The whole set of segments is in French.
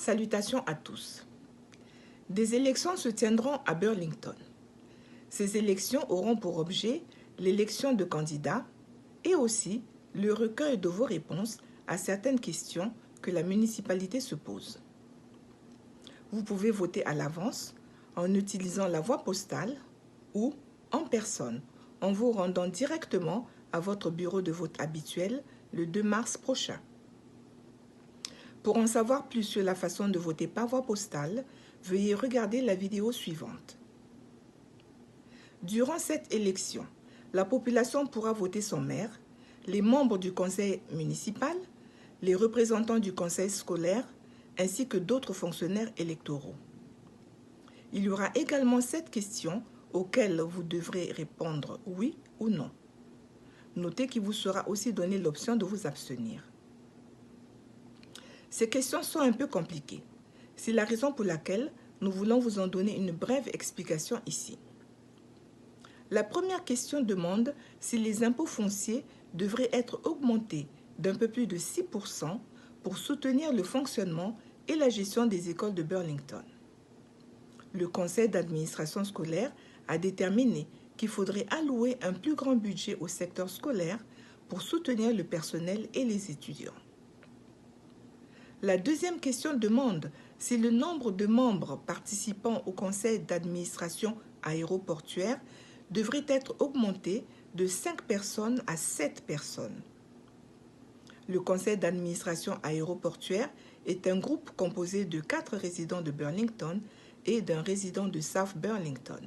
Salutations à tous. Des élections se tiendront à Burlington. Ces élections auront pour objet l'élection de candidats et aussi le recueil de vos réponses à certaines questions que la municipalité se pose. Vous pouvez voter à l'avance en utilisant la voie postale ou en personne en vous rendant directement à votre bureau de vote habituel le 2 mars prochain. Pour en savoir plus sur la façon de voter par voie postale, veuillez regarder la vidéo suivante. Durant cette élection, la population pourra voter son maire, les membres du conseil municipal, les représentants du conseil scolaire, ainsi que d'autres fonctionnaires électoraux. Il y aura également 7 questions auxquelles vous devrez répondre oui ou non. Notez qu'il vous sera aussi donné l'option de vous abstenir. Ces questions sont un peu compliquées. C'est la raison pour laquelle nous voulons vous en donner une brève explication ici. La première question demande si les impôts fonciers devraient être augmentés d'un peu plus de 6% pour soutenir le fonctionnement et la gestion des écoles de Burlington. Le conseil d'administration scolaire a déterminé qu'il faudrait allouer un plus grand budget au secteur scolaire pour soutenir le personnel et les étudiants. La deuxième question demande si le nombre de membres participant au conseil d'administration aéroportuaire devrait être augmenté de 5 personnes à 7 personnes. Le conseil d'administration aéroportuaire est un groupe composé de 4 résidents de Burlington et d'un résident de South Burlington.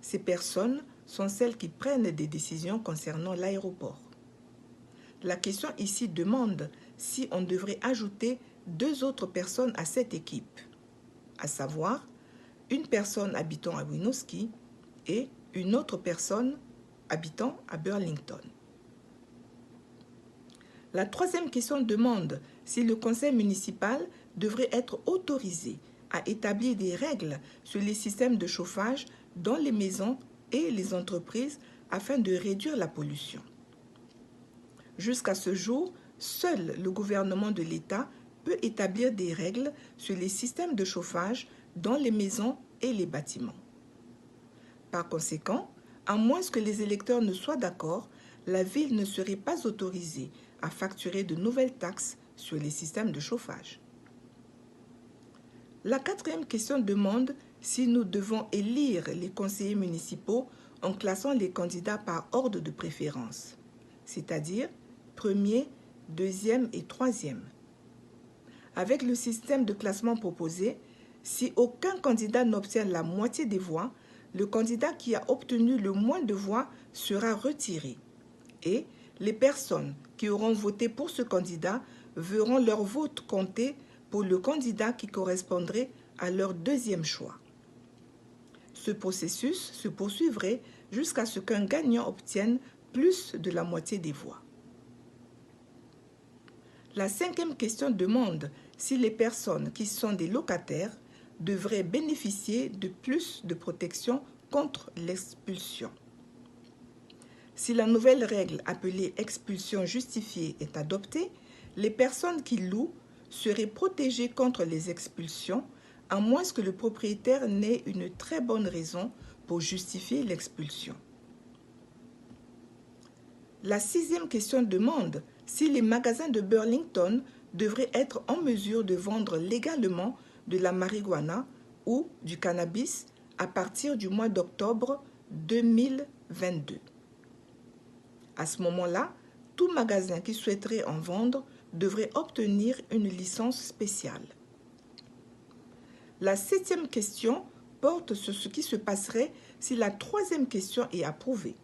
Ces personnes sont celles qui prennent des décisions concernant l'aéroport. La question ici demande si on devrait ajouter 2 autres personnes à cette équipe, à savoir une personne habitant à Winooski et une autre personne habitant à Burlington. La troisième question demande si le conseil municipal devrait être autorisé à établir des règles sur les systèmes de chauffage dans les maisons et les entreprises afin de réduire la pollution. Jusqu'à ce jour, seul le gouvernement de l'État peut établir des règles sur les systèmes de chauffage dans les maisons et les bâtiments. Par conséquent, à moins que les électeurs ne soient d'accord, la ville ne serait pas autorisée à facturer de nouvelles taxes sur les systèmes de chauffage. La quatrième question demande si nous devons élire les conseillers municipaux en classant les candidats par ordre de préférence, c'est-à-dire premier, deuxième et troisième. Avec le système de classement proposé, si aucun candidat n'obtient la moitié des voix, le candidat qui a obtenu le moins de voix sera retiré et les personnes qui auront voté pour ce candidat verront leur vote compter pour le candidat qui correspondrait à leur deuxième choix. Ce processus se poursuivrait jusqu'à ce qu'un gagnant obtienne plus de la moitié des voix. La cinquième question demande si les personnes qui sont des locataires devraient bénéficier de plus de protection contre l'expulsion. Si la nouvelle règle appelée expulsion justifiée est adoptée, les personnes qui louent seraient protégées contre les expulsions, à moins que le propriétaire n'ait une très bonne raison pour justifier l'expulsion. La sixième question demande si les magasins de Burlington devraient être en mesure de vendre légalement de la marijuana ou du cannabis à partir du mois d'octobre 2022. À ce moment-là, tout magasin qui souhaiterait en vendre devrait obtenir une licence spéciale. La septième question porte sur ce qui se passerait si la troisième question est approuvée.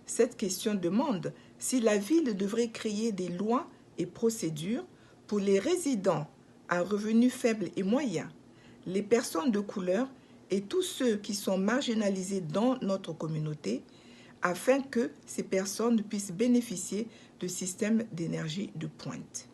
Cette question demande si la ville devrait créer des lois et procédures pour les résidents à revenus faibles et moyens, les personnes de couleur et tous ceux qui sont marginalisés dans notre communauté, afin que ces personnes puissent bénéficier de systèmes d'énergie de pointe.